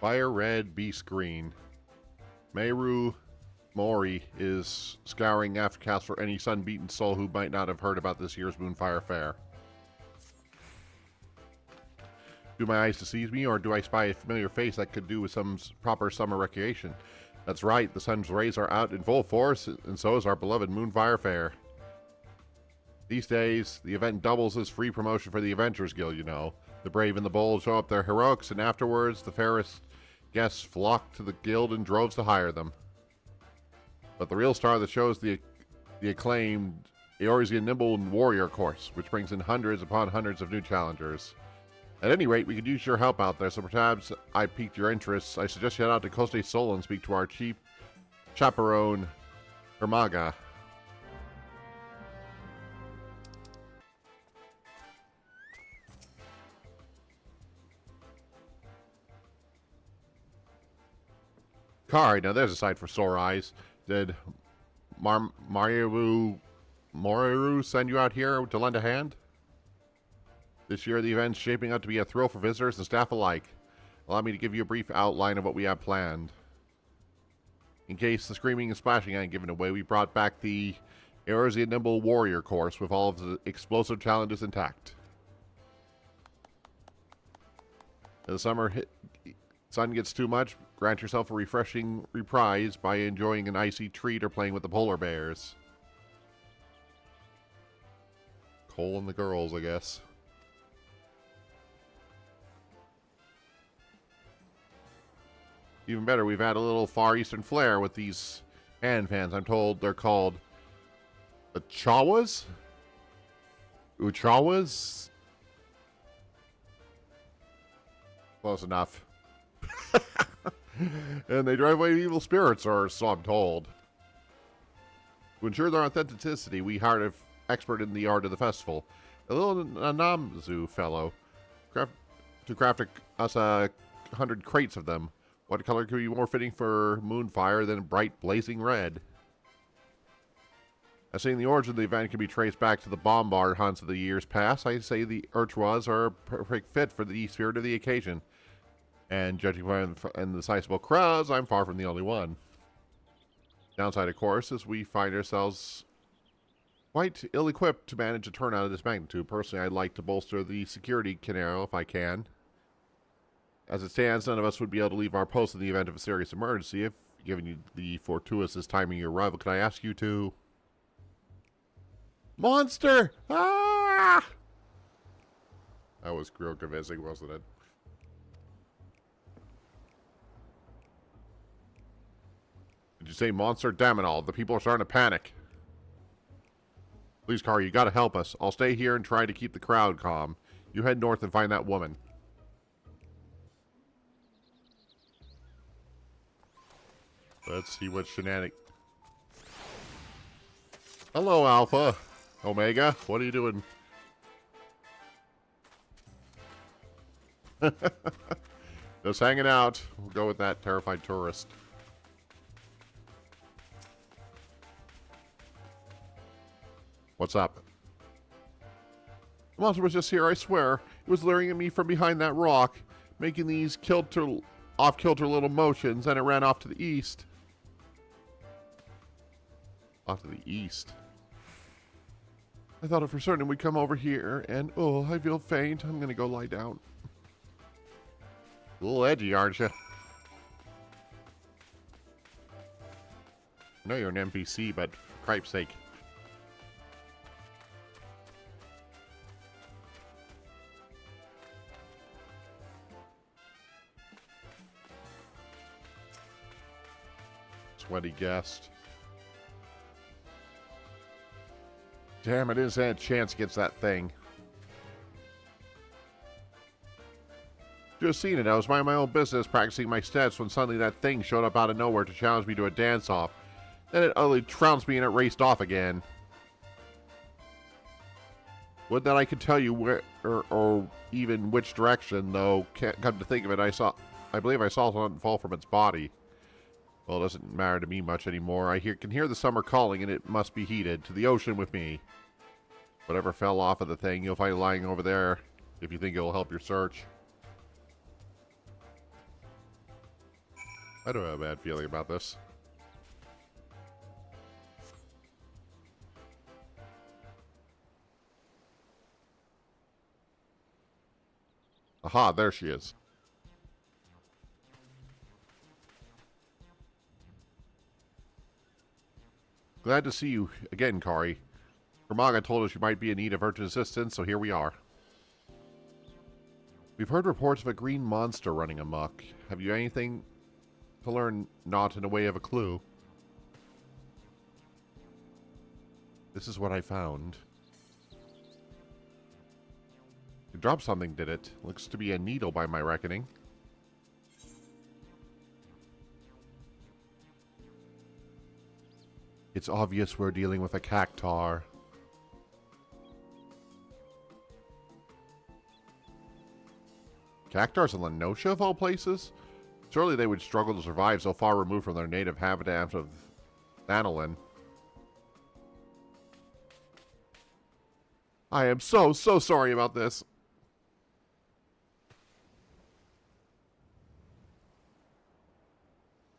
Fire red, beast green. Meru Mori is scouring Aftercast for any sun-beaten soul who might not have heard about this year's Moonfire Faire. Do my eyes deceive me, or do I spy a familiar face that could do with some proper summer recreation? That's right, the sun's rays are out in full force, and so is our beloved Moonfire Faire. These days, the event doubles as free promotion for the Adventurers Guild, you know. The brave and the bold show up their heroics, and afterwards, the fairest guests flock to the guild in droves to hire them. But the real star of the show is the acclaimed Eorzean Nimble Warrior course, which brings in hundreds upon hundreds of new challengers. At any rate, we could use your help out there, so perhaps I piqued your interest. I suggest you head out to Coste Sol and speak to our chief chaperone, Ermaga. Hikari, now there's a sight for sore eyes. Did Moriru send you out here to lend a hand? This year, the event's shaping up to be a thrill for visitors and staff alike. Allow me to give you a brief outline of what we have planned. In case the screaming and splashing ain't given away, we brought back the Eorzean Nimble Warrior course with all of the explosive challenges intact. As the summer sun gets too much, grant yourself a refreshing reprise by enjoying an icy treat or playing with the polar bears. Cole and the girls, I guess. Even better, we've had a little Far Eastern flair with these hand fans. I'm told they're called Uchawas? Uchawas? Close enough. And they drive away evil spirits, or so I'm told. To ensure their authenticity, we hired an expert in the art of the festival, a little Anamzu fellow, to craft us 100 crates of them. What color could be more fitting for Moonfire than bright blazing red? As seeing the origin of the event can be traced back to the bombard hunts of the years past, I say the Urchwas are a perfect fit for the spirit of the occasion. And judging by the sizable crowds, I'm far from the only one. Downside, of course, is we find ourselves quite ill-equipped to manage a turnout of this magnitude. Personally, I'd like to bolster the security canary if I can. As it stands, none of us would be able to leave our post in the event of a serious emergency. If, given you the fortuitous timing of your arrival, could I ask you to... Monster! Ah! That was real convincing, wasn't it? Did you say monster? Damn it all. The people are starting to panic. Please, Hikari, you gotta help us. I'll stay here and try to keep the crowd calm. You head north and find that woman. Let's see what shenanigans. Hello, Alpha. Omega, what are you doing? Just hanging out. We'll go with that terrified tourist. What's up? The monster was just here, I swear. It was leering at me from behind that rock, making these off-kilter little motions, and it ran off to the east. Off to the east. I thought it for certain we'd come over here, and oh, I feel faint. I'm gonna go lie down. A little edgy, aren't you? I know you're an NPC, but for cripe's sake. Sweaty guest. Damn, it is a chance against that thing. Just seen it. I was minding my own business, practicing my steps, when suddenly that thing showed up out of nowhere to challenge me to a dance-off. Then it utterly trounced me and it raced off again. Would that I could tell you where, or even which direction, though. Can't come to think of it, I believe I saw something fall from its body. Well, it doesn't matter to me much anymore. I can hear the summer calling, and it must be heeded. To the ocean with me. Whatever fell off of the thing, you'll find lying over there, if you think it'll help your search. I don't have a bad feeling about this. Aha, there she is. Glad to see you again, Hikari. Ramaga told us you might be in need of urgent assistance, so here we are. We've heard reports of a green monster running amok. Have you anything to learn not in a way of a clue? This is what I found. It dropped something, did it? Looks to be a needle by my reckoning. It's obvious we're dealing with a cactar. Cactars in Lenosha, of all places? Surely they would struggle to survive so far removed from their native habitat of Thanolin. I am so sorry about this.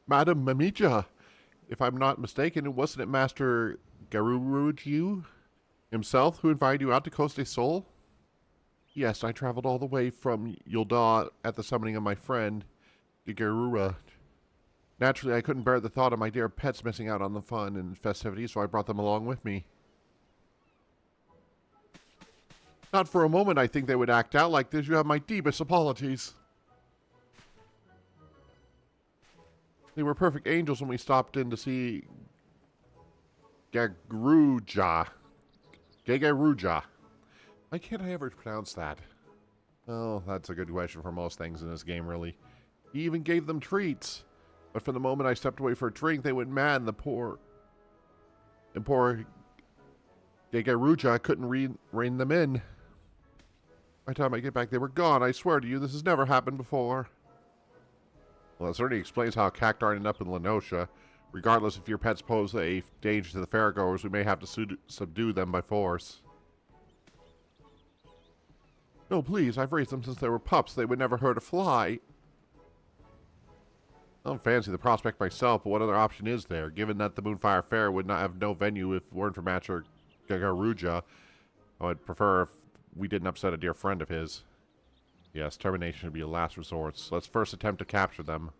Madam Mamija, if I'm not mistaken, wasn't it Master Garuruju himself who invited you out to Coast de Sol? Yes, I traveled all the way from Yulda at the summoning of my friend, Gigarura. Naturally, I couldn't bear the thought of my dear pets missing out on the fun and festivities, so I brought them along with me. Not for a moment I think they would act out like this. You have my deepest apologies. They were perfect angels when we stopped in to see Gagaruja. Gagaruja. Why can't I ever pronounce that? Oh, that's a good question for most things in this game, really. He even gave them treats. But from the moment I stepped away for a drink, they went mad, and poor Gagaruja couldn't rein them in. By the time I get back, they were gone. I swear to you, this has never happened before. Well, that certainly explains how Cactar ended up in Lenosha. Regardless if your pets pose a danger to the fairgoers, we may have to subdue them by force. No, please, I've raised them since they were pups. They would never hurt a fly. I don't fancy the prospect myself, but what other option is there? Given that the Moonfire Faire would not have no venue if it weren't for Master Gagaruja, I would prefer if we didn't upset a dear friend of his. Yes, termination would be a last resort. So let's first attempt to capture them.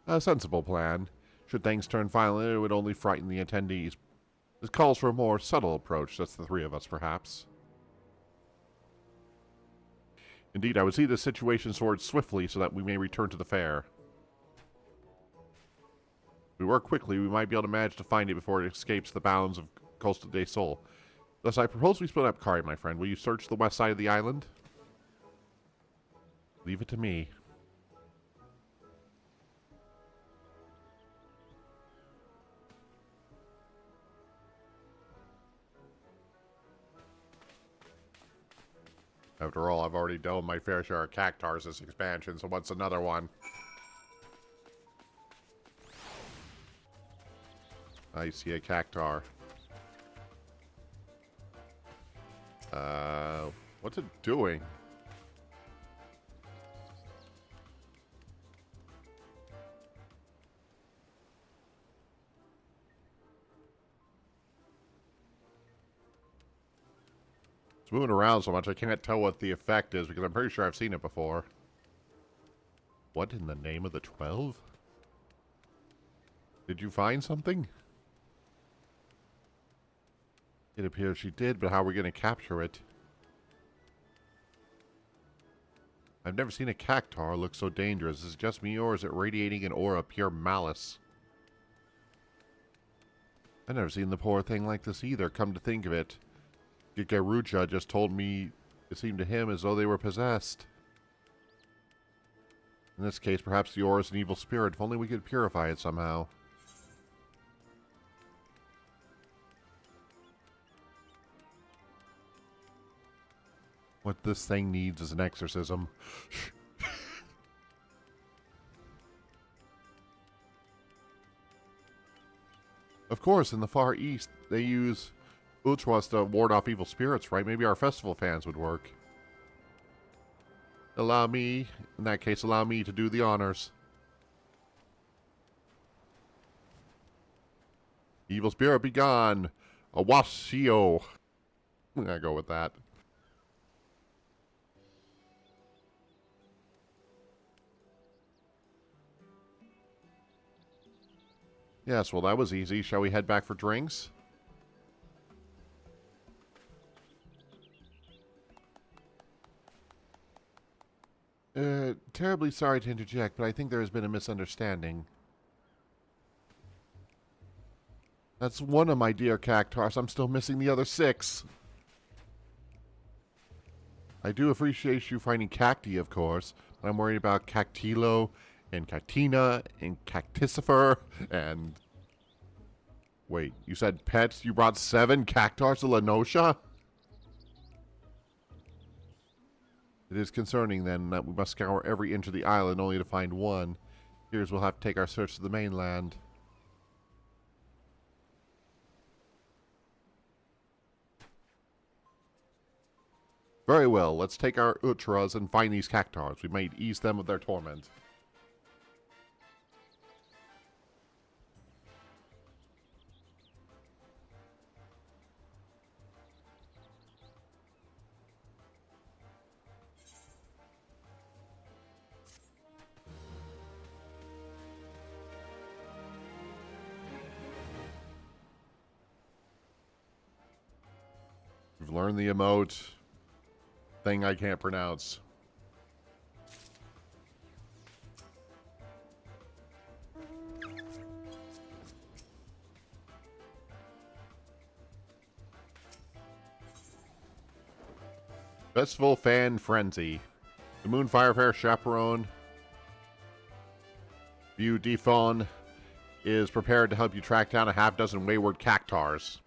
A sensible plan. Should things turn violent, it would only frighten the attendees. This calls for a more subtle approach. That's the three of us, perhaps. Indeed, I would see this situation sorted swiftly so that we may return to the fair. If we work quickly, we might be able to manage to find it before it escapes the bounds of Costa de Sol. Thus, I propose we split up. Hikari, my friend. Will you search the west side of the island? Leave it to me. After all, I've already done my fair share of cactars this expansion, so what's another one? I see a cactar. What's it doing? It's moving around so much I can't tell what the effect is because I'm pretty sure I've seen it before. What in the name of the 12? Did you find something? It appears she did, but how are we going to capture it? I've never seen a cactar look so dangerous. Is it just me, or is it radiating an aura of pure malice? I've never seen the poor thing like this either, come to think of it. Gigaruja just told me it seemed to him as though they were possessed. In this case, perhaps the aura is an evil spirit. If only we could purify it somehow. What this thing needs is an exorcism. Of course, in the Far East, they use Ultras to ward off evil spirits, right? Maybe our festival fans would work. Allow me, in that case, allow me to do the honors. Evil spirit be gone. Awashio. I'm gonna go with that. Yes, well that was easy. Shall we head back for drinks? Terribly sorry to interject, but I think there has been a misunderstanding. That's one of my dear cactars. I'm still missing the other 6. I do appreciate you finding cacti, of course, but I'm worried about Cactilo and Cactina and Cacticifer and... Wait, you said pets? You brought 7 cactars to Lenosha? It is concerning, then, that we must scour every inch of the island only to find one. Here's we'll have to take our search to the mainland. Very well, let's take our Utras and find these cactars. We might ease them of their torment. We've learned the emote. Thing I can't pronounce. Festival Fan Frenzy. The Moonfire Faire chaperone, View Defon, is prepared to help you track down a half-dozen wayward cactars.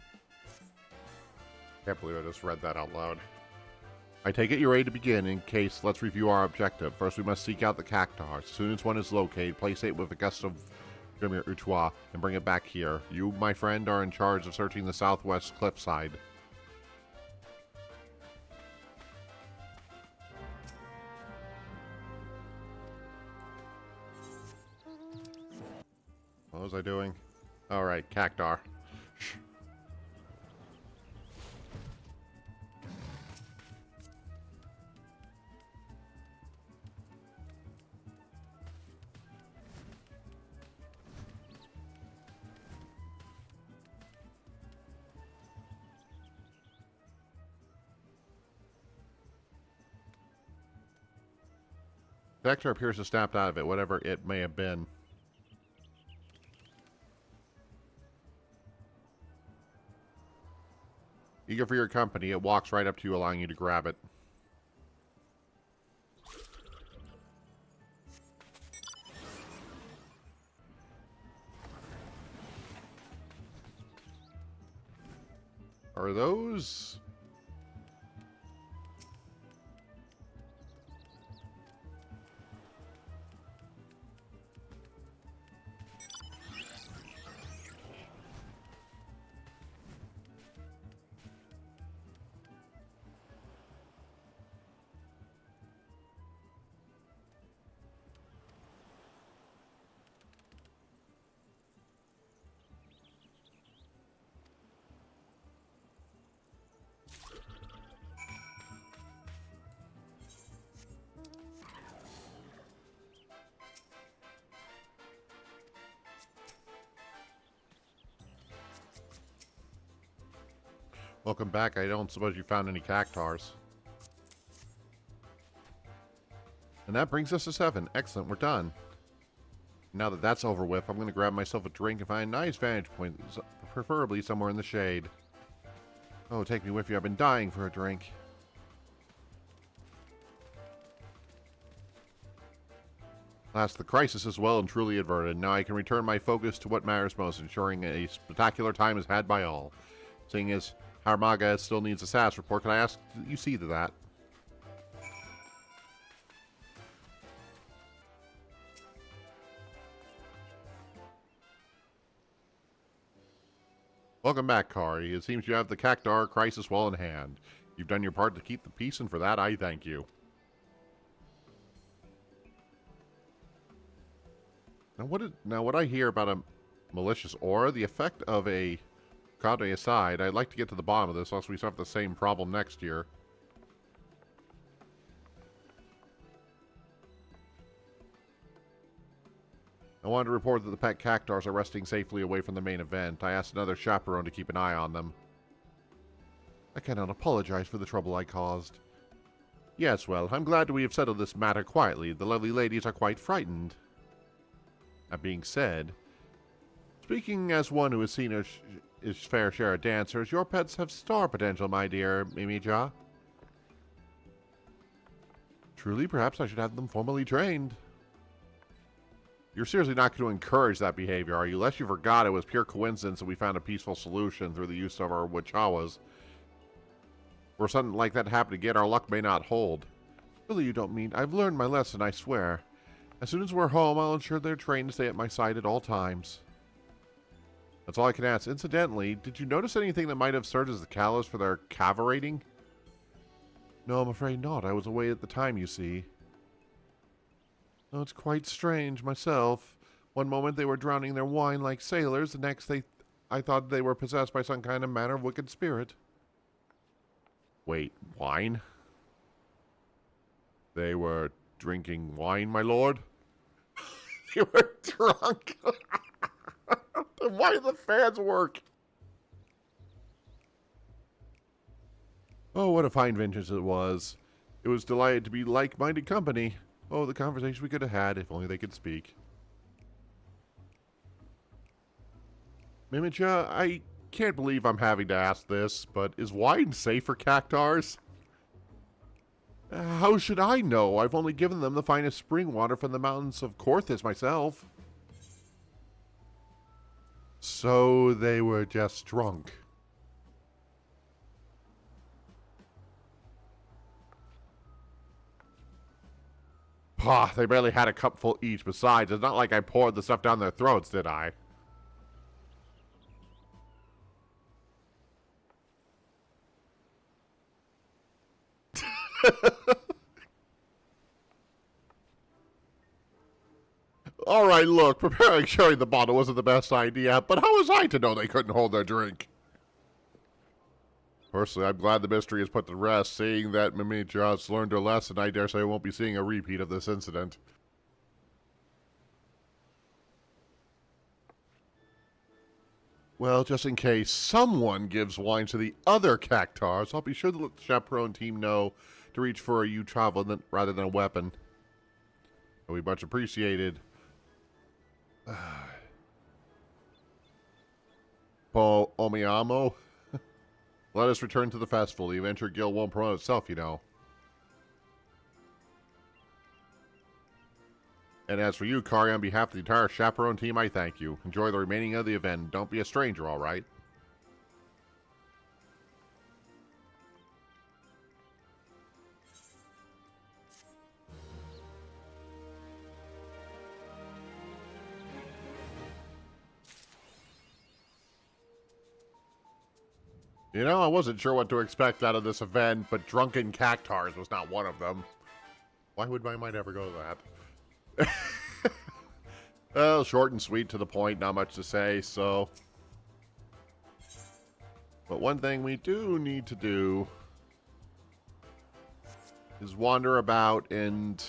Can't believe I just read that out loud. I take it you're ready to begin. In case, let's review our objective. First, we must seek out the cactars. As soon as one is located, place it with a gust of Grimir Utois and bring it back here. You, my friend, are in charge of searching the southwest cliffside. What was I doing? Alright, cactar. Shh. Vector appears to snapped out of it, whatever it may have been. Eager for your company, it walks right up to you, allowing you to grab it. Are those... Welcome back. I don't suppose you found any cactars. And that brings us to 7. Excellent, we're done. Now that that's over with, I'm going to grab myself a drink and find a nice vantage point, preferably somewhere in the shade. Oh, take me with you. I've been dying for a drink. Last, the crisis is well and truly averted. Now I can return my focus to what matters most, ensuring a spectacular time is had by all. Seeing as Harmaga still needs a status report, can I ask you see to that? Welcome back, Kari. It seems you have the Cactar crisis well in hand. You've done your part to keep the peace, and for that I thank you. Now what I hear about a malicious aura, the effect of a Conde aside, I'd like to get to the bottom of this, else we have the same problem next year. I wanted to report that the pet cactars are resting safely away from the main event. I asked another chaperone to keep an eye on them. I cannot apologize for the trouble I caused. Yes, well, I'm glad we have settled this matter quietly. The lovely ladies are quite frightened. That being said, speaking as one who has seen his fair share of dancers, your pets have star potential, my dear Mimi-ja. Truly, perhaps I should have them formally trained. You're seriously not going to encourage that behavior, are you? Lest you forgot it was pure coincidence that we found a peaceful solution through the use of our Wachawas. For something like that to happen again, our luck may not hold. Really, you don't mean... I've learned my lesson, I swear. As soon as we're home, I'll ensure they're trained to stay at my side at all times. That's all I can ask. Incidentally, did you notice anything that might have served as the catalyst for their caverating? No, I'm afraid not. I was away at the time, you see. Oh, it's quite strange, myself. One moment they were drowning their wine like sailors, the next I thought they were possessed by some kind of manner of wicked spirit. Wait, wine? They were drinking wine, my lord? They were drunk. Why do the fans work? Oh, what a fine vintage it was. It was delighted to be like-minded company. Oh, the conversation we could have had if only they could speak. Mimicha, I can't believe I'm having to ask this, but is wine safe for cactars? How should I know? I've only given them the finest spring water from the mountains of Corthus myself. So they were just drunk. Pah, they barely had a cupful each. Besides, it's not like I poured the stuff down their throats, did I? Alright, look, preparing sharing the bottle wasn't the best idea, but how was I to know they couldn't hold their drink? Personally, I'm glad the mystery is put to rest. Seeing that Mimi just learned her lesson, I dare say I won't be seeing a repeat of this incident. Well, just in case someone gives wine to the other cactars, I'll be sure to let the chaperone team know to reach for a U-travel rather than a weapon. It'll be much appreciated. Po Omiamo? Let us return to the festival. The Adventure Guild won't promote itself, you know. And as for you, Kari, on behalf of the entire chaperone team, I thank you. Enjoy the remaining of the event. Don't be a stranger, all right? You know, I wasn't sure what to expect out of this event, but drunken cactars was not one of them. Why would my mind ever go to that? Well, short and sweet, to the point, not much to say, so... But one thing we do need to do is wander about, and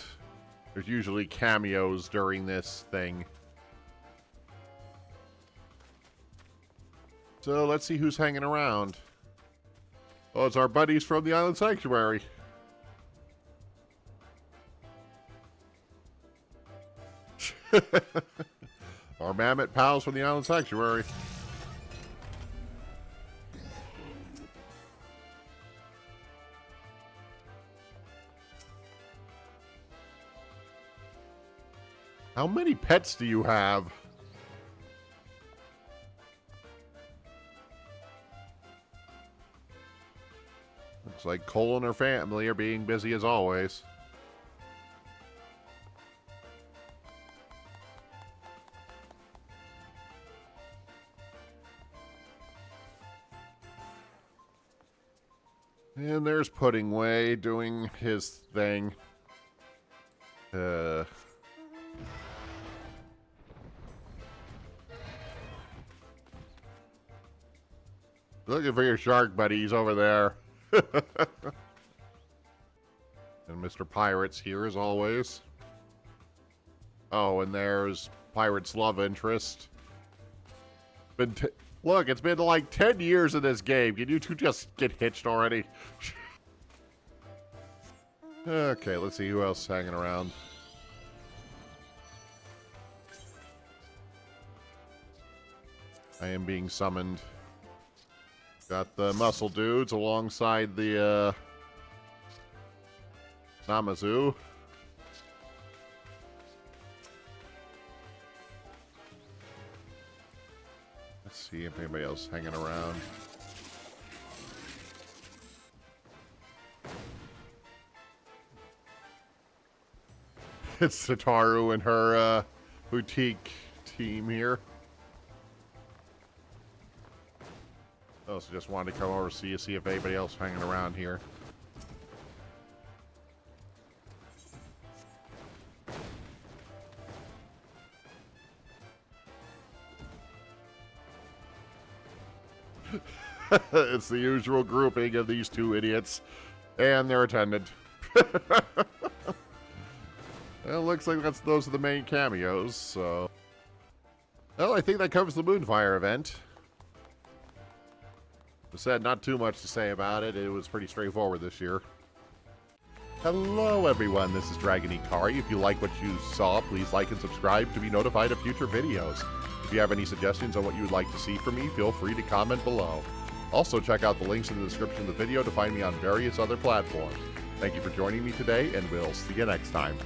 there's usually cameos during this thing. So let's see who's hanging around. Oh, it's our buddies from the Island Sanctuary. Our mammoth pals from the Island Sanctuary. How many pets do you have? Looks like Cole and her family are being busy as always. And there's Puddingway doing his thing. Looking for your shark buddies over there. And Mr. Pirate's here as always. Oh, and there's Pirate's love interest. Look, it's been like 10 years in this game. Can you two just get hitched already? Okay, let's see who else is hanging around. I am being summoned. Got the muscle dudes alongside the Namazu. Let's see if anybody else is hanging around. It's Sataru and her boutique team here. Oh, so just wanted to come over see if anybody else hanging around here. It's the usual grouping of these two idiots and their attendant. Well, looks like those are the main cameos, so... Well, I think that covers the Moonfire event. I said not too much to say about it. It was pretty straightforward this year. Hello, everyone. This is Dragin Hikari. If you like what you saw, please like and subscribe to be notified of future videos. If you have any suggestions on what you would like to see from me, feel free to comment below. Also, check out the links in the description of the video to find me on various other platforms. Thank you for joining me today, and we'll see you next time.